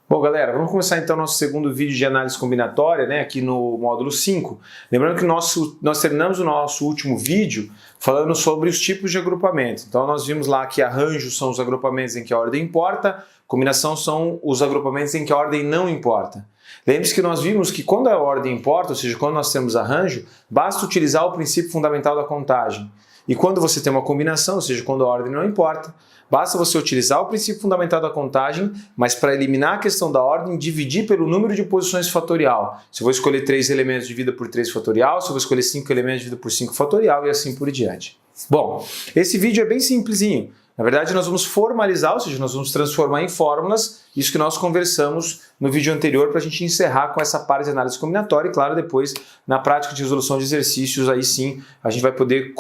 Bom, galera, vamos começar então nosso segundo vídeo de análise combinatória, né, aqui no módulo 5. Lembrando que nós terminamos o nosso último vídeo falando sobre os tipos de agrupamento. Então nós vimos lá que arranjos são os agrupamentos em que a ordem importa, combinação são os agrupamentos em que a ordem não importa. Lembre-se que nós vimos que quando a ordem importa, ou seja, quando nós temos arranjo, basta utilizar o princípio fundamental da contagem. E quando você tem uma combinação, ou seja, quando a ordem não importa, basta você utilizar o princípio fundamental da contagem, mas para eliminar a questão da ordem, dividir pelo número de posições fatorial. Se eu vou escolher 3 elementos, divida por 3 fatorial. Se eu vou escolher 5 elementos, divida por 5 fatorial e assim por diante. Bom, esse vídeo é bem simplesinho. Na verdade, nós vamos formalizar, ou seja, nós vamos transformar em fórmulas isso que nós conversamos no vídeo anterior para a gente encerrar com essa parte de análise combinatória e, claro, depois, na prática de resolução de exercícios, aí sim, a gente vai poder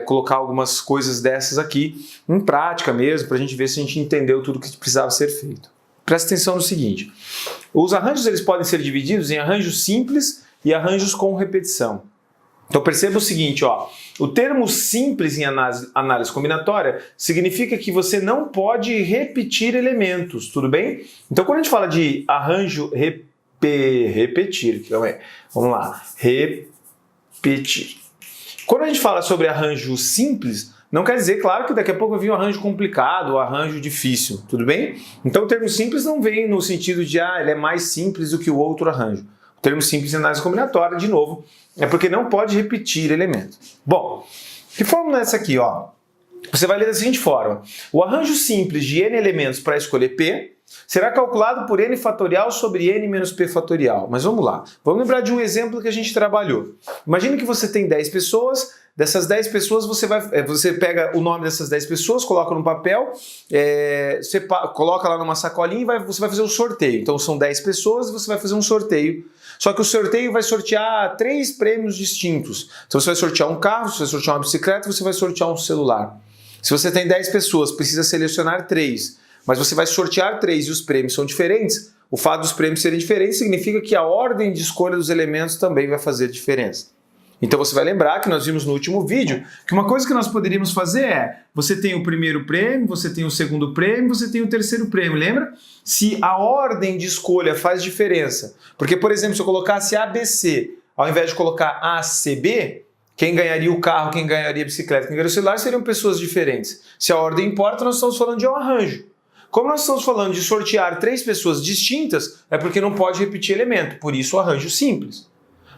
colocar algumas coisas dessas aqui em prática mesmo, para a gente ver se a gente entendeu tudo que precisava ser feito. Presta atenção no seguinte, os arranjos eles podem ser divididos em arranjos simples e arranjos com repetição. Então perceba o seguinte, ó, o termo simples em análise combinatória significa que você não pode repetir elementos, tudo bem? Então quando a gente fala de arranjo repetir, vamos lá, repetir. Quando a gente fala sobre arranjo simples, não quer dizer, claro, que daqui a pouco vai vir um arranjo complicado ou arranjo difícil, tudo bem? Então o termo simples não vem no sentido de, ele é mais simples do que o outro arranjo. O termo simples em análise combinatória, de novo, é porque não pode repetir elementos. Bom, que fórmula é essa aqui? Ó? Você vai ler da seguinte forma. O arranjo simples de n elementos para escolher p será calculado por n fatorial sobre n menos p fatorial. Mas vamos lá. Vamos lembrar de um exemplo que a gente trabalhou. Imagine que você tem 10 pessoas. Dessas 10 pessoas, você pega o nome dessas 10 pessoas, coloca no papel, você coloca lá numa sacolinha e você vai fazer um sorteio. Então são 10 pessoas e você vai fazer um sorteio. Só que o sorteio vai sortear 3 prêmios distintos. Então você vai sortear um carro, você vai sortear uma bicicleta, você vai sortear um celular. Se você tem 10 pessoas, precisa selecionar 3, mas você vai sortear 3 e os prêmios são diferentes, o fato dos prêmios serem diferentes significa que a ordem de escolha dos elementos também vai fazer diferença. Então você vai lembrar que nós vimos no último vídeo que uma coisa que nós poderíamos fazer é, você tem o primeiro prêmio, você tem o segundo prêmio, você tem o terceiro prêmio, lembra? Se a ordem de escolha faz diferença, porque por exemplo, se eu colocasse ABC, ao invés de colocar ACB, quem ganharia o carro, quem ganharia a bicicleta, quem ganharia o celular seriam pessoas diferentes. Se a ordem importa, nós estamos falando de um arranjo. Como nós estamos falando de sortear 3 pessoas distintas, é porque não pode repetir elemento, por isso o arranjo simples.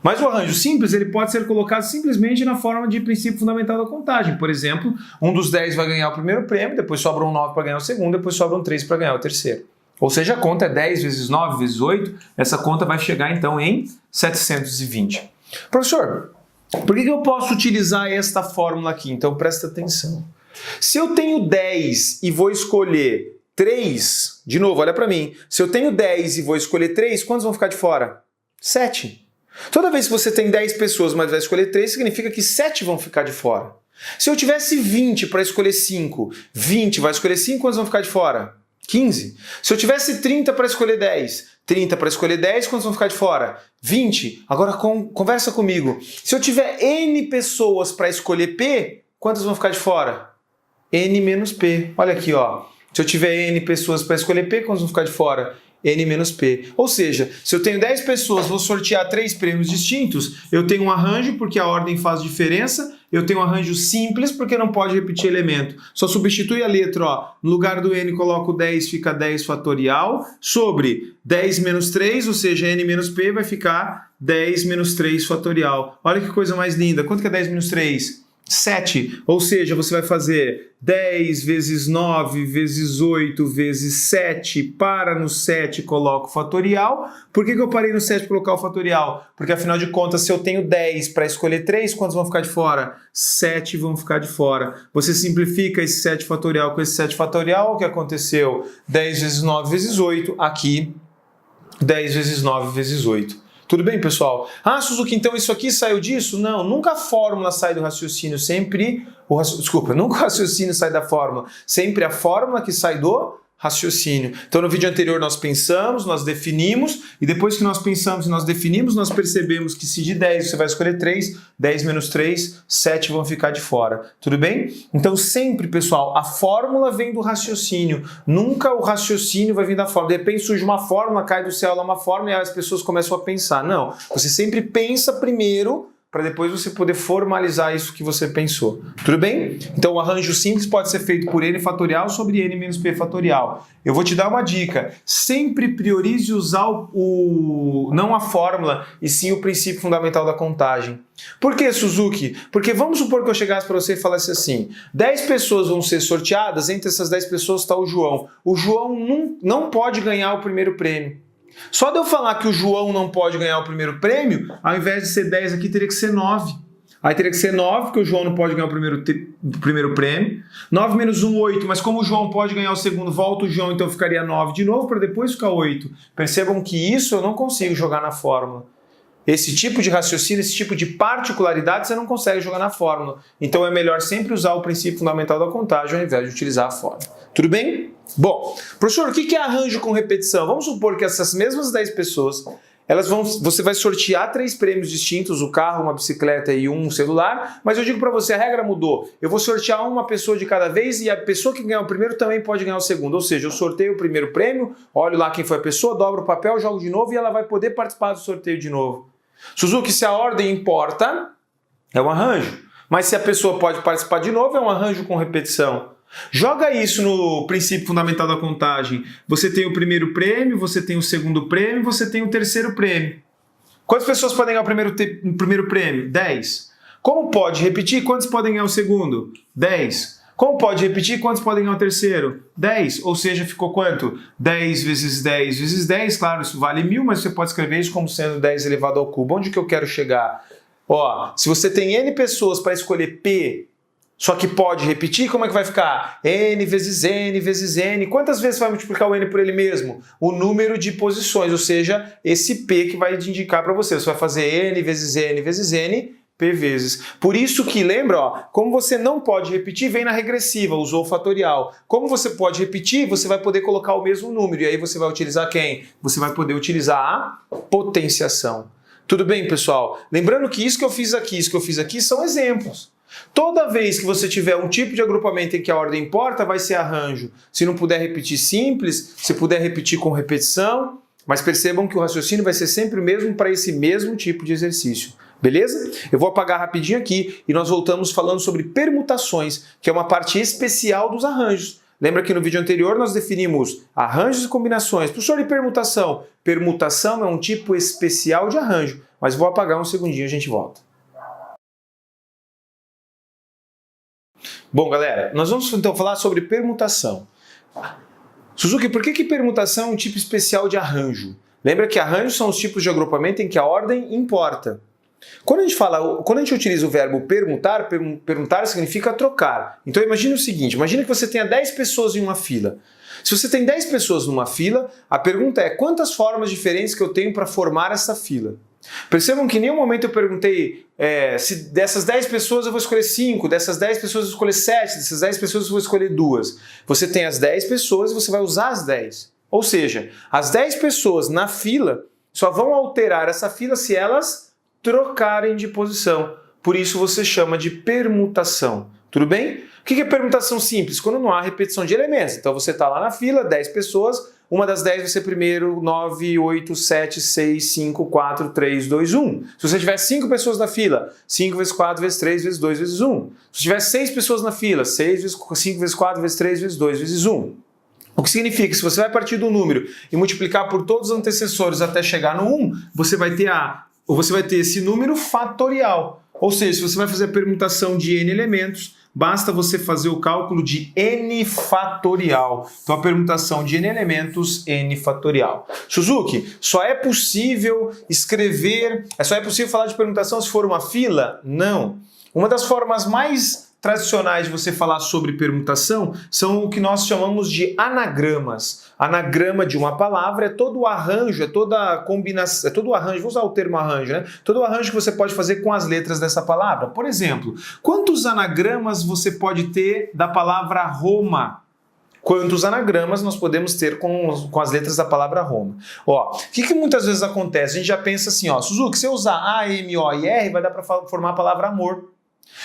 Mas o arranjo simples ele pode ser colocado simplesmente na forma de princípio fundamental da contagem. Por exemplo, um dos 10 vai ganhar o primeiro prêmio, depois sobra um 9 para ganhar o segundo, depois sobra um 3 para ganhar o terceiro. Ou seja, a conta é 10 vezes 9 vezes 8, essa conta vai chegar então em 720. Professor, por que eu posso utilizar esta fórmula aqui? Então presta atenção. Se eu tenho 10 e vou escolher 3, de novo, olha para mim, se eu tenho 10 e vou escolher 3, quantos vão ficar de fora? 7. Toda vez que você tem 10 pessoas, mas vai escolher 3, significa que 7 vão ficar de fora. Se eu tivesse 20 para escolher 5, 20 vai escolher 5, quantos vão ficar de fora? 15. Se eu tivesse 30 para escolher 10, 30 para escolher 10, quantos vão ficar de fora? 20. Agora conversa comigo. Se eu tiver N pessoas para escolher P, quantas vão ficar de fora? N menos P. Olha aqui, ó. Se eu tiver N pessoas para escolher P, quantas vão ficar de fora? N menos P. Ou seja, se eu tenho 10 pessoas, vou sortear 3 prêmios distintos, eu tenho um arranjo porque a ordem faz diferença, eu tenho um arranjo simples porque não pode repetir elemento. Só substitui a letra, ó, no lugar do N coloco 10, fica 10 fatorial, sobre 10 menos 3, ou seja, N menos P vai ficar 10 menos 3 fatorial. Olha que coisa mais linda. Quanto que é 10 menos 3? 7, ou seja, você vai fazer 10 vezes 9 vezes 8 vezes 7, para no 7 coloco o fatorial. Por que eu parei no 7 para colocar o fatorial? Porque afinal de contas, se eu tenho 10 para escolher 3, quantos vão ficar de fora? 7 vão ficar de fora. Você simplifica esse 7 fatorial com esse 7 fatorial, o que aconteceu? 10 vezes 9 vezes 8, aqui 10 vezes 9 vezes 8. Tudo bem, pessoal? Ah, Suzuki, então isso aqui saiu disso? Não, nunca a fórmula sai do raciocínio, nunca o raciocínio sai da fórmula. Sempre a fórmula que sai do raciocínio. Então, no vídeo anterior nós pensamos, nós definimos, e depois que nós pensamos e nós definimos, nós percebemos que se de 10 você vai escolher 3, 10 menos 3, 7 vão ficar de fora. Tudo bem? Então, sempre, pessoal, a fórmula vem do raciocínio. Nunca o raciocínio vai vir da fórmula. De repente surge uma fórmula, cai do céu lá uma fórmula e as pessoas começam a pensar. Não, você sempre pensa primeiro para depois você poder formalizar isso que você pensou. Tudo bem? Então o arranjo simples pode ser feito por n fatorial sobre n menos p fatorial. Eu vou te dar uma dica. Sempre priorize usar não a fórmula, e sim o princípio fundamental da contagem. Por que, Suzuki? Porque vamos supor que eu chegasse para você e falasse assim, 10 pessoas vão ser sorteadas, entre essas 10 pessoas está o João. O João não pode ganhar o primeiro prêmio. Só de eu falar que o João não pode ganhar o primeiro prêmio, ao invés de ser 10 aqui, teria que ser 9. Aí teria que ser 9, porque o João não pode ganhar o primeiro prêmio. 9 menos 1, 8, mas como o João pode ganhar o segundo, volta o João, então ficaria 9 de novo, para depois ficar 8. Percebam que isso eu não consigo jogar na fórmula. Esse tipo de raciocínio, esse tipo de particularidade você não consegue jogar na fórmula. Então é melhor sempre usar o princípio fundamental da contagem ao invés de utilizar a fórmula. Tudo bem? Bom, professor, o que é arranjo com repetição? Vamos supor que essas mesmas 10 pessoas, você vai sortear 3 prêmios distintos, o carro, uma bicicleta e um celular, mas eu digo para você, a regra mudou. Eu vou sortear uma pessoa de cada vez e a pessoa que ganhar o primeiro também pode ganhar o segundo. Ou seja, eu sorteio o primeiro prêmio, olho lá quem foi a pessoa, dobro o papel, jogo de novo e ela vai poder participar do sorteio de novo. Suzuki, se a ordem importa, é um arranjo. Mas se a pessoa pode participar de novo, é um arranjo com repetição. Joga isso no princípio fundamental da contagem. Você tem o primeiro prêmio, você tem o segundo prêmio, você tem o terceiro prêmio. Quantas pessoas podem ganhar o primeiro prêmio? 10. Como pode repetir? Quantos podem ganhar o segundo? 10. Como pode repetir? Quantos podem ganhar o terceiro? 10. Ou seja, ficou quanto? 10 vezes 10 vezes 10. Claro, isso vale 1000, mas você pode escrever isso como sendo 10 elevado ao cubo. Onde que eu quero chegar? Ó, se você tem n pessoas para escolher P, só que pode repetir, como é que vai ficar? N vezes N vezes N. Quantas vezes vai multiplicar o N por ele mesmo? O número de posições, ou seja, esse P que vai indicar para você. Você vai fazer N vezes N vezes N, P vezes. Por isso que, lembra, ó, como você não pode repetir, vem na regressiva, usou o fatorial. Como você pode repetir, você vai poder colocar o mesmo número. E aí você vai utilizar quem? Você vai poder utilizar a potenciação. Tudo bem, pessoal? Lembrando que isso que eu fiz aqui são exemplos. Toda vez que você tiver um tipo de agrupamento em que a ordem importa, vai ser arranjo. Se não puder repetir simples, se puder repetir com repetição, mas percebam que o raciocínio vai ser sempre o mesmo para esse mesmo tipo de exercício. Beleza? Eu vou apagar rapidinho aqui e nós voltamos falando sobre permutações, que é uma parte especial dos arranjos. Lembra que no vídeo anterior nós definimos arranjos e combinações. Professor, e permutação? Permutação é um tipo especial de arranjo, mas vou apagar um segundinho e a gente volta. Bom, galera, nós vamos então falar sobre permutação. Suzuki, por que permutação é um tipo especial de arranjo? Lembra que arranjos são os tipos de agrupamento em que a ordem importa. Quando a gente utiliza o verbo permutar, permutar significa trocar. Então imagine o seguinte, imagine que você tenha 10 pessoas em uma fila. Se você tem 10 pessoas numa fila, a pergunta é quantas formas diferentes que eu tenho para formar essa fila? Percebam que em nenhum momento eu perguntei se dessas 10 pessoas eu vou escolher 5, dessas 10 pessoas eu vou escolher 7, dessas 10 pessoas eu vou escolher 2. Você tem as 10 pessoas e você vai usar as 10. Ou seja, as 10 pessoas na fila só vão alterar essa fila se elas trocarem de posição. Por isso você chama de permutação. Tudo bem? O que é permutação simples? Quando não há repetição de elementos. Então você está lá na fila, 10 pessoas, uma das 10 vai ser primeiro 9, 8, 7, 6, 5, 4, 3, 2, 1. Se você tiver 5 pessoas na fila, 5 vezes 4 vezes 3 vezes 2 vezes 1. Se tiver 6 pessoas na fila, 6 vezes 5 vezes 4 vezes 3 vezes 2 vezes 1. O que significa que se você vai partir do número e multiplicar por todos os antecessores até chegar no 1, você vai ter esse número fatorial. Ou seja, se você vai fazer a permutação de n elementos, basta você fazer o cálculo de n fatorial. Então a permutação de n elementos, n fatorial. Suzuki, só é possível falar de permutação se for uma fila? Não. Uma das formas mais tradicionais de você falar sobre permutação são o que nós chamamos de anagramas. Anagrama de uma palavra é todo o arranjo, é toda a combinação, é todo o arranjo, vou usar o termo arranjo, né? Todo o arranjo que você pode fazer com as letras dessa palavra. Por exemplo, quantos anagramas você pode ter da palavra Roma? quantos anagramas nós podemos ter com as letras da palavra Roma. Ó, o que muitas vezes acontece? A gente já pensa assim, ó, Suzuki, se eu usar A, M, O e R, vai dar para formar a palavra amor.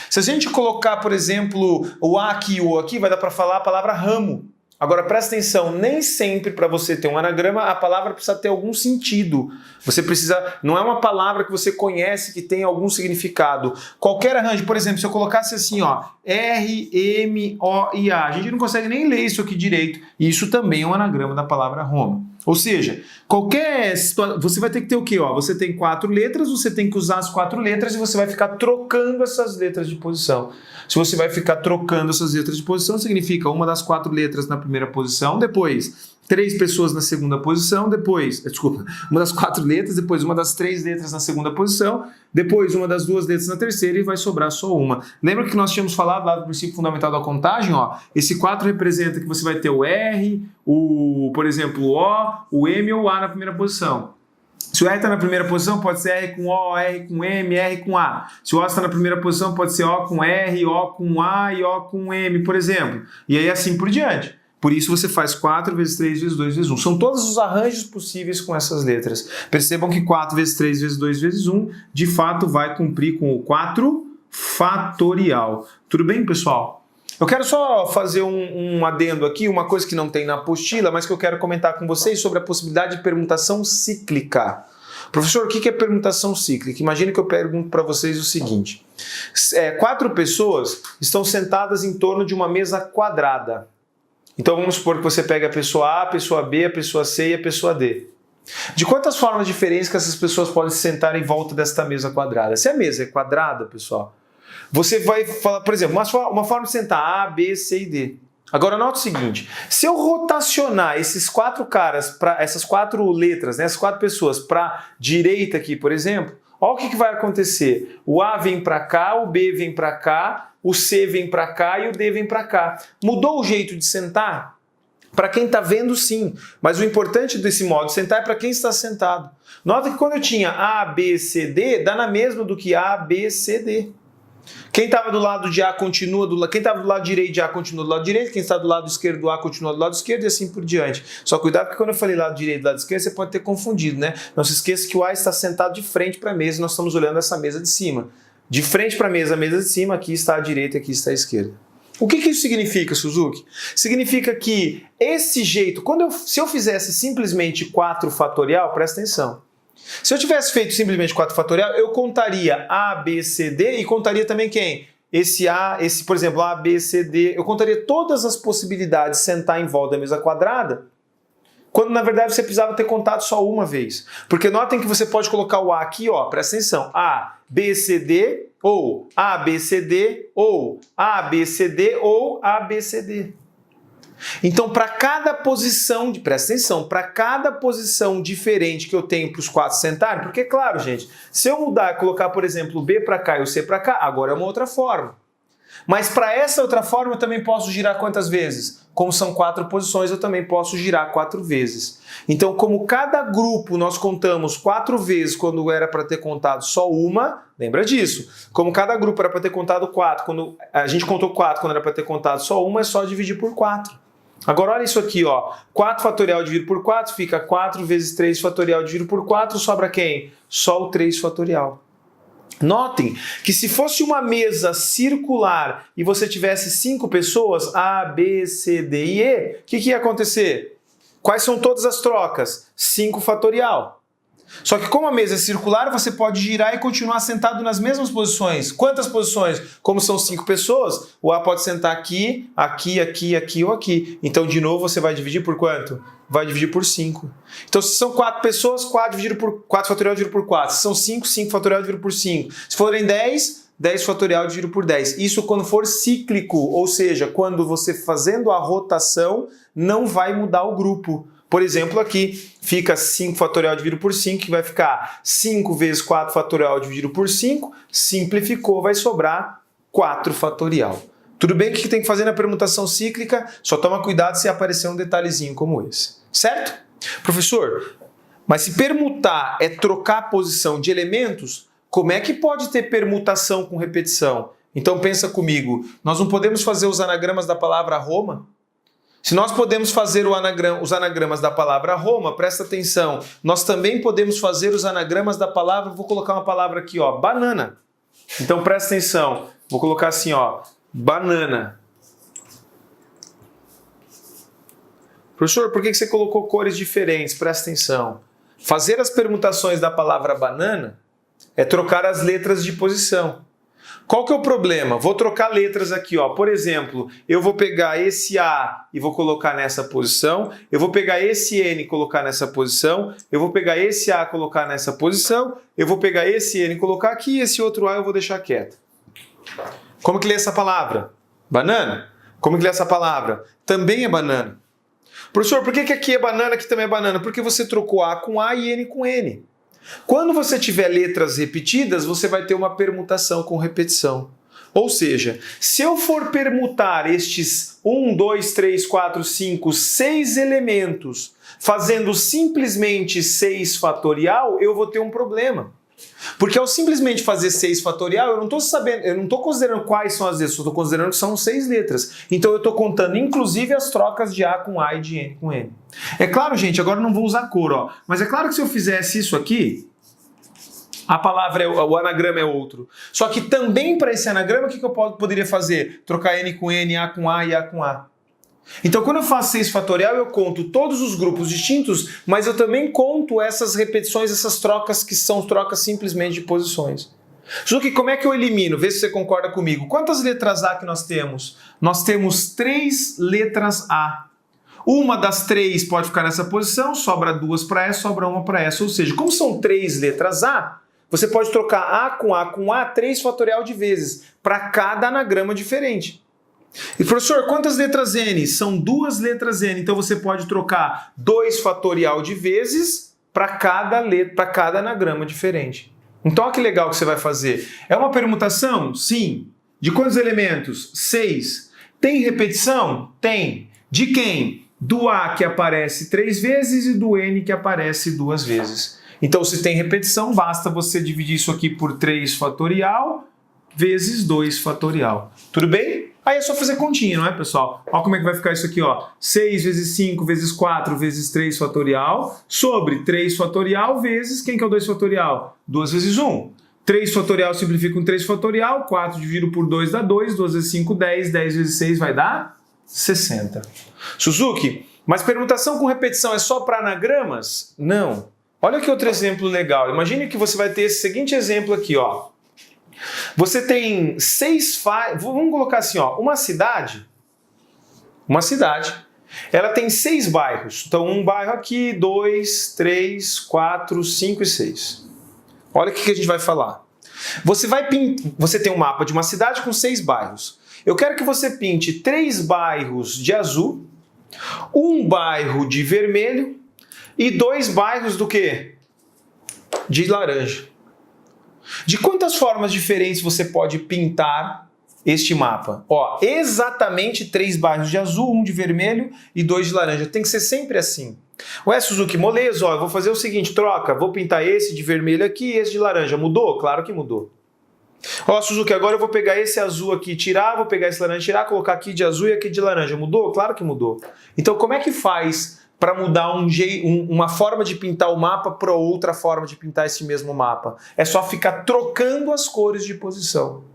Se a gente colocar, por exemplo, o A aqui e o O aqui, vai dar para falar a palavra ramo. Agora, presta atenção, nem sempre para você ter um anagrama, a palavra precisa ter algum sentido. Você precisa, não é uma palavra que você conhece que tem algum significado. Qualquer arranjo, por exemplo, se eu colocasse assim, ó, R, M, O e A, a gente não consegue nem ler isso aqui direito. Isso também é um anagrama da palavra Roma. Ou seja, qualquer situação, você vai ter que ter o quê? Ó, você tem 4 letras, você tem que usar as 4 letras e você vai ficar trocando essas letras de posição. Se você vai ficar trocando essas letras de posição, significa uma das 4 letras na primeira posição, depois 3 pessoas na segunda posição, depois, uma das 4 letras, depois uma das 3 letras na segunda posição, depois uma das 2 letras na terceira e vai sobrar só uma. Lembra que nós tínhamos falado lá do princípio fundamental da contagem? Ó, esse 4 representa que você vai ter o R, por exemplo, o O, o M ou o A na primeira posição. Se o R está na primeira posição, pode ser R com O, R com M, R com A. Se o O está na primeira posição, pode ser O com R, O com A e O com M, por exemplo. E aí assim por diante. Por isso você faz 4 vezes 3 vezes 2 vezes 1. São todos os arranjos possíveis com essas letras. Percebam que 4 vezes 3 vezes 2 vezes 1, de fato, vai cumprir com o 4 fatorial. Tudo bem, pessoal? Eu quero só fazer um adendo aqui, uma coisa que não tem na apostila, mas que eu quero comentar com vocês sobre a possibilidade de permutação cíclica. Professor, o que é permutação cíclica? Imagine que eu pergunto para vocês o seguinte. 4 pessoas estão sentadas em torno de uma mesa quadrada. Então vamos supor que você pega a pessoa A, a pessoa B, a pessoa C e a pessoa D. De quantas formas diferentes que essas pessoas podem se sentar em volta desta mesa quadrada? Se a mesa é quadrada, pessoal, você vai falar, por exemplo, uma forma de sentar A, B, C e D. Agora nota o seguinte, se eu rotacionar esses 4 caras, essas 4 letras, né, essas 4 pessoas para direita aqui, por exemplo, olha o que vai acontecer. O A vem para cá, o B vem para cá, o C vem para cá e o D vem para cá. Mudou o jeito de sentar? Para quem está vendo, sim. Mas o importante desse modo de sentar é para quem está sentado. Nota que quando eu tinha A, B, C, D, dá na mesma do que A, B, C, D. Quem estava do lado de A continua do lado... Quem estava do lado direito de A continua do lado direito, quem está do lado esquerdo do A continua do lado esquerdo e assim por diante. Só cuidado porque quando eu falei lado direito e lado esquerdo, você pode ter confundido, né? Não se esqueça que o A está sentado de frente para a mesa e nós estamos olhando essa mesa de cima. De frente para a mesa de cima, aqui está a direita e aqui está a esquerda. O que isso significa, Suzuki? Significa que esse jeito, se eu fizesse simplesmente 4 fatorial, presta atenção. Se eu tivesse feito simplesmente 4 fatorial, eu contaria A, B, C, D e contaria também quem? Por exemplo, A, B, C, D. Eu contaria todas as possibilidades de sentar em volta da mesa quadrada, quando na verdade você precisava ter contado só uma vez. Porque notem que você pode colocar o A aqui, ó, presta atenção, A, B, C, D, ou A, B, C, D, ou A, B, C, D, ou A, B, C, D. Então, para cada posição, presta atenção, para cada posição diferente que eu tenho para os 4 sentarem, porque, claro, gente, se eu mudar e colocar, por exemplo, o B para cá e o C para cá, agora é uma outra forma. Mas para essa outra forma eu também posso girar quantas vezes? Como são 4 posições, eu também posso girar 4 vezes. Então, como cada grupo nós contamos 4 vezes quando era para ter contado só uma, lembra disso. Como cada grupo era para ter contado 4, quando a gente contou 4 quando era para ter contado só uma, é só dividir por 4. Agora olha isso aqui, ó. 4 fatorial dividido por 4 fica 4 vezes 3 fatorial dividido por 4, sobra quem? Só o 3 fatorial. Notem que se fosse uma mesa circular e você tivesse 5 pessoas, A, B, C, D e E, o que ia acontecer? Quais são todas as trocas? 5 fatorial. Só que como a mesa é circular, você pode girar e continuar sentado nas mesmas posições. Quantas posições? Como são 5 pessoas, o A pode sentar aqui, aqui, aqui, aqui ou aqui. Então, de novo, você vai dividir por quanto? Vai dividir por 5. Então, se são 4 pessoas, 4 fatorial dividido por 4. Se são 5, 5 fatorial dividido por 5. Se forem 10, 10 fatorial dividido por 10. Isso quando for cíclico, ou seja, quando você fazendo a rotação, não vai mudar o grupo. Por exemplo, aqui fica 5 fatorial dividido por 5, que vai ficar 5 vezes 4 fatorial dividido por 5, simplificou, vai sobrar 4 fatorial. Tudo bem que tem que fazer na permutação cíclica, só toma cuidado se aparecer um detalhezinho como esse. Certo? Professor, mas se permutar é trocar a posição de elementos, como é que pode ter permutação com repetição? Então pensa comigo, nós não podemos fazer os anagramas da palavra Roma? Se nós podemos fazer os anagramas da palavra Roma, presta atenção, nós também podemos fazer os anagramas da palavra, vou colocar uma palavra aqui, ó, banana. Então presta atenção, vou colocar assim, ó, banana. Professor, por que você colocou cores diferentes? Presta atenção. Fazer as permutações da palavra banana é trocar as letras de posição. Qual que é o problema? Vou trocar letras aqui, ó. Por exemplo, eu vou pegar esse A e vou colocar nessa posição, eu vou pegar esse N e colocar nessa posição, eu vou pegar esse A e colocar nessa posição, eu vou pegar esse N e colocar aqui, e esse outro A eu vou deixar quieto. Como que lê essa palavra? Banana. Como que lê essa palavra? Também é banana. Professor, por que aqui é banana, aqui também é banana? Porque você trocou A com A e N com N. Quando você tiver letras repetidas, você vai ter uma permutação com repetição. Ou seja, se eu for permutar estes 1, 2, 3, 4, 5, 6 elementos, fazendo simplesmente 6 fatorial, eu vou ter um problema. Porque ao simplesmente fazer 6 fatorial, eu não estou considerando quais são as letras, eu estou considerando que são 6 letras. Então eu estou contando inclusive as trocas de A com A e de N com N. É claro, gente, agora eu não vou usar cor, ó, mas é claro que se eu fizesse isso aqui, a palavra, o anagrama é outro. Só que também para esse anagrama, o que eu poderia fazer? Trocar N com N, A com A e A com A. Então, quando eu faço 6 fatorial, eu conto todos os grupos distintos, mas eu também conto essas repetições, essas trocas que são trocas simplesmente de posições. Zuki, como é que eu elimino? Vê se você concorda comigo. Quantas letras A que nós temos? Nós temos 3 letras A. Uma das 3 pode ficar nessa posição, sobra 2 para essa, sobra 1 para essa. Ou seja, como são 3 letras A, você pode trocar A com A 3 fatorial de vezes, para cada anagrama diferente. E professor, quantas letras N? São 2 letras N, então você pode trocar 2 fatorial de vezes para cada anagrama diferente. Então olha que legal que você vai fazer. É uma permutação? Sim. De quantos elementos? 6. Tem repetição? Tem. De quem? Do A que aparece 3 vezes e do N que aparece 2 vezes. Então se tem repetição, basta você dividir isso aqui por 3 fatorial vezes 2 fatorial. Tudo bem? Aí é só fazer continha, não é, pessoal? Olha como é que vai ficar isso aqui, ó. 6 vezes 5 vezes 4 vezes 3 fatorial sobre 3 fatorial vezes, quem que é o 2 fatorial? 2 vezes 1. 3 fatorial simplifica com 3 fatorial, 4 dividido por 2 dá 2, 2 vezes 5, 10, 10 vezes 6 vai dar 60. Suzuki, mas permutação com repetição é só para anagramas? Não. Olha que outro exemplo legal. Imagine que você vai ter esse seguinte exemplo aqui, ó. Você tem 6 vamos colocar assim, ó, uma cidade, ela tem 6 bairros. Então, um bairro aqui, 2, 3, 4, 5 e 6. Olha o que a gente vai falar. Você tem um mapa de uma cidade com 6 bairros. Eu quero que você pinte 3 bairros de azul, um bairro de vermelho e 2 bairros do quê? De laranja. De quantas formas diferentes você pode pintar este mapa? Ó, exatamente 3 bairros de azul, 1 de vermelho e 2 de laranja. Tem que ser sempre assim. Ué, Suzuki, moleza, ó, eu vou fazer o seguinte, troca, vou pintar esse de vermelho aqui e esse de laranja. Mudou? Claro que mudou. Ó, Suzuki, agora eu vou pegar esse azul aqui, tirar, vou pegar esse laranja, tirar, colocar aqui de azul e aqui de laranja. Mudou? Claro que mudou. Então, como é que faz para mudar uma forma de pintar o mapa para outra forma de pintar esse mesmo mapa? É só ficar trocando as cores de posição.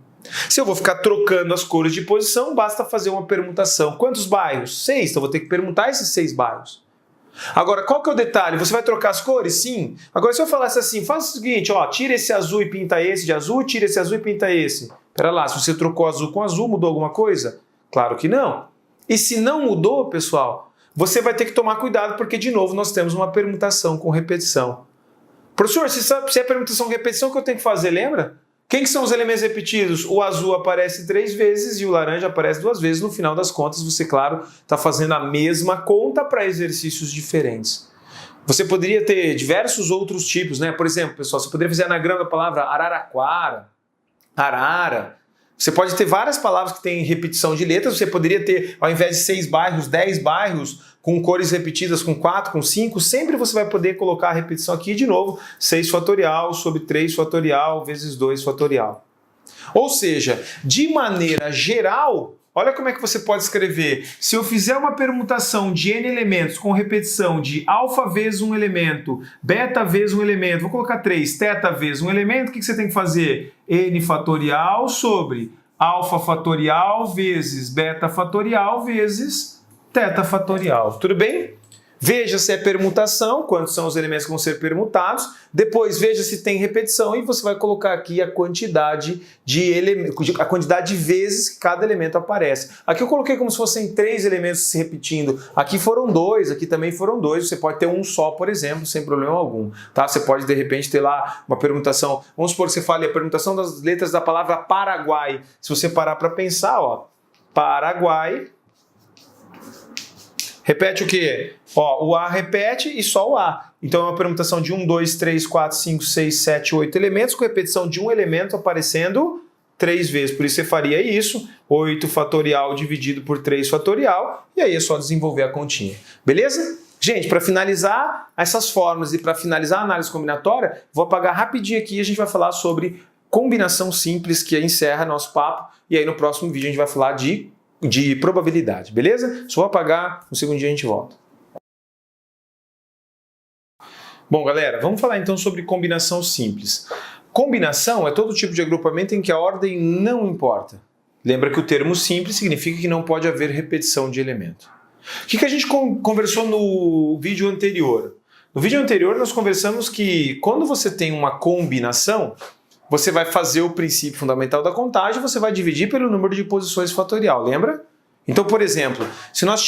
Se eu vou ficar trocando as cores de posição, basta fazer uma permutação. Quantos bairros? 6, então eu vou ter que permutar esses 6 bairros. Agora, qual que é o detalhe? Você vai trocar as cores? Sim. Agora, se eu falasse assim, faz o seguinte, ó, tira esse azul e pinta esse de azul, tira esse azul e pinta esse. Pera lá, se você trocou azul com azul, mudou alguma coisa? Claro que não. E se não mudou, pessoal, você vai ter que tomar cuidado, porque, de novo, nós temos uma permutação com repetição. Professor, se é permutação com repetição, o que eu tenho que fazer, lembra? Quem que são os elementos repetidos? O azul aparece 3 vezes e o laranja aparece 2 vezes. No final das contas, você, claro, está fazendo a mesma conta para exercícios diferentes. Você poderia ter diversos outros tipos, né? Por exemplo, pessoal, você poderia fazer anagrama da palavra araraquara, arara. Você pode ter várias palavras que têm repetição de letras, você poderia ter, ao invés de 6 bairros, 10 bairros, com cores repetidas, com 4, com 5, sempre você vai poder colocar a repetição aqui de novo, 6 fatorial sobre 3 fatorial vezes 2 fatorial. Ou seja, de maneira geral, olha como é que você pode escrever. Se eu fizer uma permutação de n elementos com repetição de alfa vezes um elemento, beta vezes um elemento, vou colocar 3, teta vezes um elemento, o que você tem que fazer? N fatorial sobre alfa fatorial vezes beta fatorial vezes teta fatorial. Tudo bem? Veja se é permutação, quantos são os elementos que vão ser permutados. Depois veja se tem repetição e você vai colocar aqui a quantidade de vezes que cada elemento aparece. Aqui eu coloquei como se fossem 3 elementos se repetindo. Aqui foram 2, aqui também foram 2. Você pode ter um só, por exemplo, sem problema algum. Tá? Você pode de repente ter lá uma permutação. Vamos supor que você fale a permutação das letras da palavra Paraguai. Se você parar para pensar, ó, Paraguai. Repete o quê? Ó, o A repete e só o A. Então é uma permutação de 1, 2, 3, 4, 5, 6, 7, 8 elementos, com repetição de um elemento aparecendo 3 vezes. Por isso você faria isso, 8 fatorial dividido por 3 fatorial, e aí é só desenvolver a continha. Beleza? Gente, para finalizar essas fórmulas e para finalizar a análise combinatória, vou apagar rapidinho aqui e a gente vai falar sobre combinação simples, que encerra nosso papo, e aí no próximo vídeo a gente vai falar de probabilidade, beleza? Só vou apagar, no segundo dia a gente volta. Bom, galera, vamos falar então sobre combinação simples. Combinação é todo tipo de agrupamento em que a ordem não importa. Lembra que o termo simples significa que não pode haver repetição de elemento. O que a gente conversou no vídeo anterior? No vídeo anterior nós conversamos que quando você tem uma combinação, você vai fazer o princípio fundamental da contagem, você vai dividir pelo número de posições fatorial, lembra? Então, por exemplo, se nós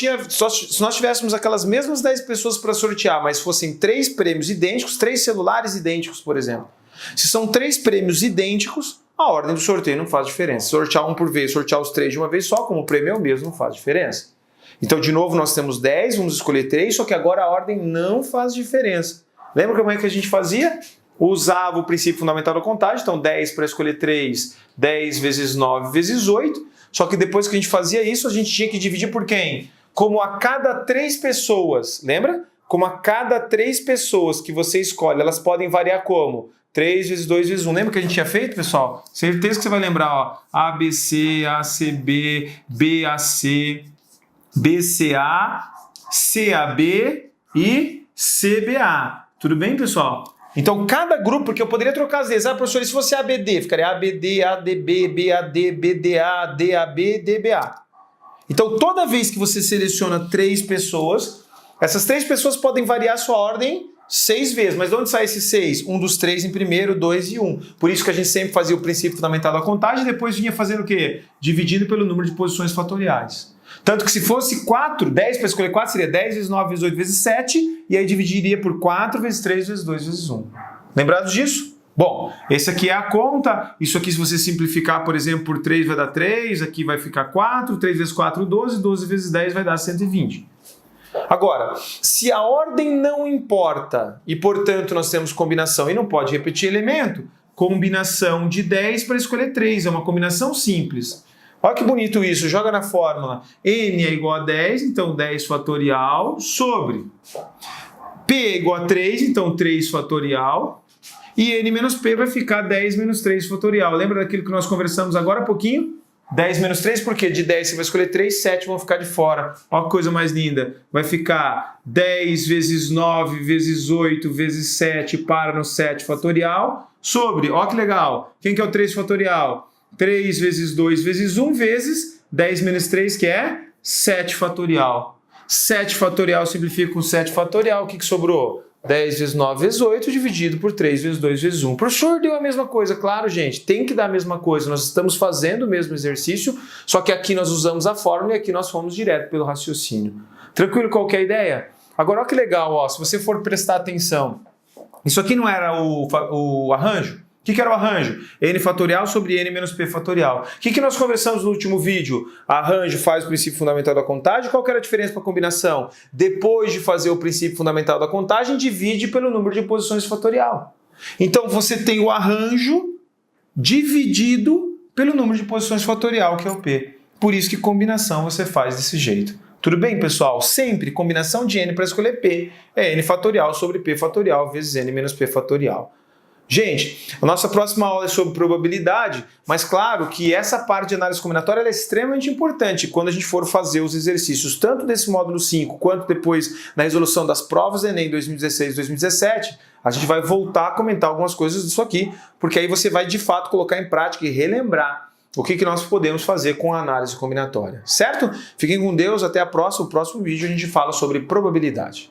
tivéssemos aquelas mesmas 10 pessoas para sortear, mas fossem 3 prêmios idênticos, 3 celulares idênticos, por exemplo. Se são 3 prêmios idênticos, a ordem do sorteio não faz diferença. Sortear um por vez, sortear os 3 de uma vez só, como o prêmio é o mesmo, não faz diferença. Então, de novo, nós temos 10, vamos escolher 3, só que agora a ordem não faz diferença. Lembra como é que a gente fazia? Usava o princípio fundamental da contagem, então 10 para escolher 3, 10 vezes 9 vezes 8, só que depois que a gente fazia isso, a gente tinha que dividir por quem? Como a cada 3 pessoas, lembra? Como a cada 3 pessoas que você escolhe, elas podem variar como? 3 vezes 2 vezes 1. Lembra que a gente tinha feito, pessoal? Certeza que você vai lembrar, ó, ABC, ACB, BAC, BCA, CAB e CBA. Tudo bem, pessoal? Então, cada grupo, porque eu poderia trocar as vezes. Ah, professor, e se fosse ABD? Ficaria ABD, ADB, BAD, BDA, DAB, DBA. Então, toda vez que você seleciona 3 pessoas, essas 3 pessoas podem variar a sua ordem 6 vezes. Mas de onde sai esses 6? Um dos 3 em primeiro, 2 e 1. Por isso que a gente sempre fazia o princípio fundamental da contagem e depois vinha fazendo o quê? Dividindo pelo número de posições fatoriais. Tanto que se fosse 4, 10 para escolher 4 seria 10 vezes 9 vezes 8 vezes 7, e aí dividiria por 4 vezes 3 vezes 2 vezes 1. Lembrados disso? Bom, esse aqui é a conta, isso aqui se você simplificar, por exemplo, por 3 vai dar 3, aqui vai ficar 4, 3 vezes 4, 12, 12 vezes 10 vai dar 120. Agora, se a ordem não importa, e portanto nós temos combinação e não pode repetir elemento, combinação de 10 para escolher 3, é uma combinação simples. Olha que bonito isso, joga na fórmula. N é igual a 10, então 10 fatorial, sobre P é igual a 3, então 3 fatorial, e N menos P vai ficar 10 menos 3 fatorial. Lembra daquilo que nós conversamos agora há pouquinho? 10 menos 3, porque de 10 você vai escolher 3, 7 vão ficar de fora. Olha que coisa mais linda. Vai ficar 10 vezes 9 vezes 8 vezes 7 para no 7 fatorial, sobre, olha que legal, quem que é o 3 fatorial? 3 vezes 2 vezes 1 vezes 10 menos 3, que é 7 fatorial. 7 fatorial simplifica com 7 fatorial. O que sobrou? 10 vezes 9 vezes 8 dividido por 3 vezes 2 vezes 1. O professor deu a mesma coisa. Claro, gente, tem que dar a mesma coisa. Nós estamos fazendo o mesmo exercício, só que aqui nós usamos a fórmula e aqui nós fomos direto pelo raciocínio. Tranquilo, qualquer ideia? Agora, olha que legal, ó, se você for prestar atenção. Isso aqui não era o arranjo? O que era o arranjo? N fatorial sobre N menos P fatorial. O que nós conversamos no último vídeo? Arranjo faz o princípio fundamental da contagem. Qual que era a diferença para a combinação? Depois de fazer o princípio fundamental da contagem, divide pelo número de posições fatorial. Então você tem o arranjo dividido pelo número de posições fatorial, que é o P. Por isso que combinação você faz desse jeito. Tudo bem, pessoal? Sempre combinação de N para escolher P é N fatorial sobre P fatorial vezes N menos P fatorial. Gente, a nossa próxima aula é sobre probabilidade, mas claro que essa parte de análise combinatória é extremamente importante quando a gente for fazer os exercícios, tanto desse módulo 5, quanto depois na resolução das provas do Enem 2016 e 2017, a gente vai voltar a comentar algumas coisas disso aqui, porque aí você vai de fato colocar em prática e relembrar o que nós podemos fazer com a análise combinatória, certo? Fiquem com Deus, até a próxima. No próximo vídeo a gente fala sobre probabilidade.